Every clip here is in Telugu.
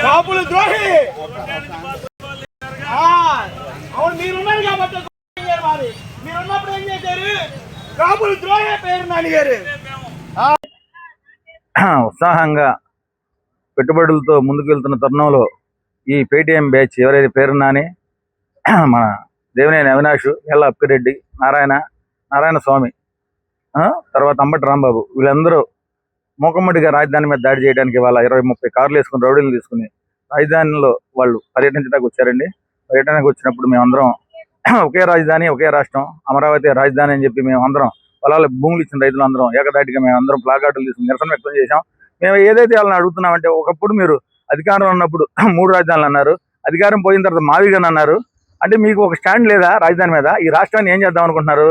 కాపులు ద్రోహి. అవును, మీరున్నారు కాబట్టి మీరున్నప్పుడు ఏం చేశారు? కాపులు ద్రోహి పేరు నాని గారు ఉత్సాహంగా పెట్టుబడులతో ముందుకు వెళ్తున్న తరుణంలో ఈ పేటీఎం బ్యాచ్ ఎవరైతే పేరు నాని, మన దేవినేని అవినాష్, ఎల్ల అప్పిరెడ్డి, నారాయణ స్వామి, తర్వాత అంబటి రాంబాబు, వీళ్ళందరూ మూకమ్మడిగా రాజధాని మీద దాడి చేయడానికి వాళ్ళ 20-30 కార్లు వేసుకుని రౌడీలు తీసుకుని రాజధానిలో వాళ్ళు పర్యటించడానికి వచ్చారండి. పర్యటనకు వచ్చినప్పుడు మేమందరం ఒకే రాజధాని ఒకే రాష్ట్రం, అమరావతి రాజధాని అని చెప్పి మేమందరం పొలాల భూములు ఇచ్చిన రైతులందరం ఏకదాటిగా మేమందరం ప్లాకార్డులు తీసుకుని నిరసన వ్యక్తం చేశాం. మేము ఏదైతే వాళ్ళని అడుగుతున్నామంటే, ఒకప్పుడు మీరు అధికారంలో ఉన్నప్పుడు 3 రాజధానులు అన్నారు, అధికారం పోయిన తర్వాత మావిగాని అన్నారు. అంటే మీకు ఒక స్టాండ్ లేదా రాజధాని మీద? ఈ రాష్ట్రాన్ని ఏం చేద్దాం అనుకుంటున్నారు?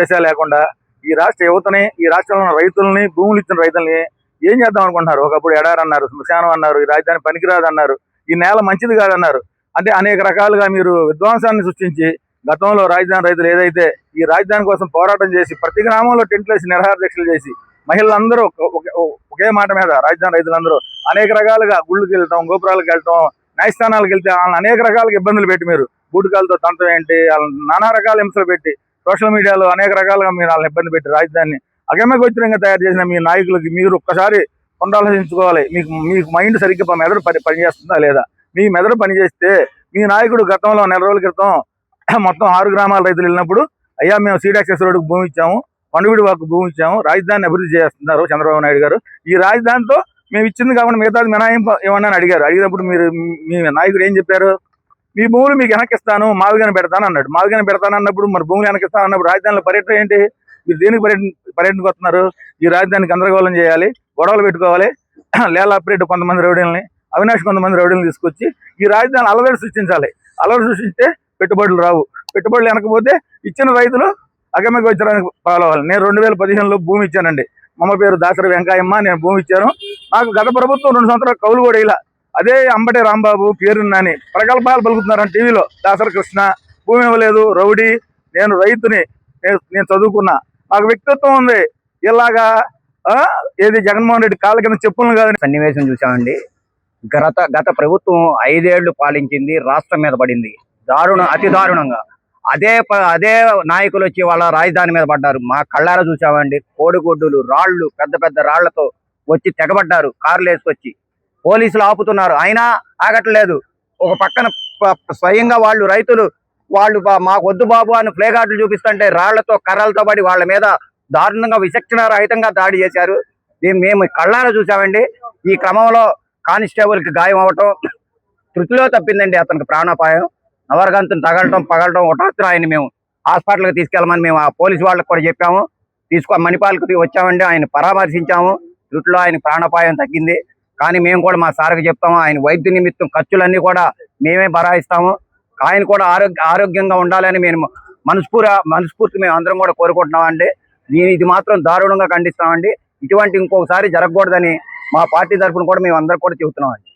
దశ లేకుండా ఈ రాష్ట్ర యువతని, ఈ రాష్ట్రంలో ఉన్న రైతుల్ని, భూములు ఇచ్చిన రైతుల్ని ఏం చేద్దాం అనుకుంటున్నారు? ఒకప్పుడు ఎడారి అన్నారు, శ్మశానం అన్నారు, ఈ రాజధాని పనికిరాదు అన్నారు, ఈ నేల మంచిది కాదన్నారు. అంటే అనేక రకాలుగా మీరు విధ్వంసాన్ని సృష్టించి గతంలో రాజధాని రైతులు ఏదైతే ఈ రాజధాని కోసం పోరాటం చేసి ప్రతి గ్రామంలో టెంట్లు వేసి నిరాహార దీక్షలు చేసి మహిళలందరూ ఒకే మాట మీద రాజధాని రైతులందరూ అనేక రకాలుగా గుళ్ళకి వెళ్తాం, గోపురాలకు వెళ్తాం, న్యాయస్థానాలకు వెళ్తే వాళ్ళని అనేక రకాలుగా ఇబ్బందులు పెట్టి మీరు బూటకాలతో తంతం ఏంటి, వాళ్ళని నానా రకాల హింసలు పెట్టి సోషల్ మీడియాలో అనేక రకాలుగా మీరు వాళ్ళని ఇబ్బంది పెట్టి రాజధానిని అగమ్యగోచరంగా తయారు చేసిన మీ నాయకులకి మీరు ఒక్కసారి పునరాలోచించుకోవాలి. మీకు మైండ్ సరిగ్గా మెదడు పనిచేస్తుందా లేదా? మీ మెదడు పనిచేస్తే మీ నాయకుడు గతంలో 4 రోజుల క్రితం మొత్తం 6 గ్రామాల రైతులు వెళ్ళినప్పుడు, అయ్యా మేము సీడ్ యాక్సెస్ రోడ్డుకు భూమి ఇచ్చాము, కొండవీడి వాకు భూమి ఇచ్చాము, రాజధానిని అభివృద్ధి చేస్తున్నారు చంద్రబాబు నాయుడు గారు, ఈ రాజధానితో మేము ఇచ్చింది కాకుండా మిగతాది మినహాయింపు ఏమన్నా అని అడిగారు. అడిగినప్పుడు మీ నాయకుడు ఏం చెప్పారు? మీ భూములు మీకు వెనక్కిస్తాను, మావిగాని పెడతాను అన్నాడు. మావిగాని పెడతాను అన్నప్పుడు మరి భూములు వెనక్కిస్తాను అన్నప్పుడు రాజధానిలో పర్యటన ఏంటి? మీరు దేనికి పర్యటనకు వస్తున్నారు? ఈ రాజధానికి గందరగోళం చేయాలి, గొడవలు పెట్టుకోవాలి, లేలాపరేట్ కొంతమంది రౌడీలని, అవినాష్ కొంతమంది రౌడీలను తీసుకొచ్చి ఈ రాజధాని అలవాటు సృష్టించాలి. అలవాటు సృష్టిస్తే పెట్టుబడులు రావు, పెట్టుబడులు వెనకపోతే ఇచ్చిన రైతులు అగమ్యగోచరానికి పాలవాలి. నేను 2015లో భూమి ఇచ్చానండి. అమ్మ పేరు దాసరి వెంకాయమ్మ, నేను భూమి ఇచ్చాను. నాకు గత ప్రభుత్వం 2 సంవత్సరాలు కౌలు కూడా ఇలా. అదే అంబటి రాంబాబు, పేరు నాని ప్రగల్భాలు పలుకుతున్నారని టీవీలో, దాసరి కృష్ణ భూమి ఇవ్వలేదు, రౌడీ, నేను రైతుని, నేను చదువుకున్నా, నాకు వ్యక్తిత్వం ఉంది, ఇలాగా ఏది జగన్మోహన్ రెడ్డి కాళ్ళ కింద చెప్పులను కాదని సన్నివేశం చూసామండి. గత ప్రభుత్వం 5 ఏళ్లు పాలించింది, రాష్ట్రం మీద పడింది అతి దారుణంగా. అదే నాయకులు వచ్చి వాళ్ళ రాజధాని మీద పడ్డారు. మా కళ్ళారా చూసామండి. కోడిగుడ్డులు, రాళ్లు, పెద్ద పెద్ద రాళ్లతో వచ్చి తెగబడ్డారు. కార్లు వేసుకొచ్చి పోలీసులు ఆపుతున్నారు, అయినా ఆగట్లేదు. ఒక పక్కన స్వయంగా రైతులు మాకు వద్దు బాబు అని ప్లే కార్డులు చూపిస్తుంటే రాళ్లతో కర్రలతో పడి వాళ్ళ మీద దారుణంగా విచక్షణారహితంగా దాడి చేశారు. దీన్ని మేము కళ్ళారా చూసామండి. ఈ క్రమంలో కానిస్టేబుల్కి గాయం అవ్వటం, తృతిలో తప్పిందండి అతనికి ప్రాణాపాయం. నవరగంతుని పగలటం ఒకటాత్రి ఆయన మేము హాస్పిటల్కి తీసుకెళ్ళమని మేము ఆ పోలీసు వాళ్ళకి కూడా చెప్పాము. మణిపాల్కి వచ్చామండి, ఆయన పరామర్శించాము. తృతిలో ఆయన ప్రాణాపాయం తగ్గింది. కానీ మేము కూడా మా సార్కి చెప్తాము, ఆయన వైద్య నిమిత్తం ఖర్చులన్నీ కూడా మేమే భరాయిస్తాము. ఆయన కూడా ఆరోగ్యంగా ఉండాలని మేము మనస్ఫూర్తి మేము అందరం కూడా కోరుకుంటున్నామండి. ఇది మాత్రం దారుణంగా ఖండిస్తామండి. ఇటువంటి ఇంకొకసారి జరగకూడదని మా పార్టీ తరఫున కూడా మేము అందరం కూడా చెబుతున్నామండి.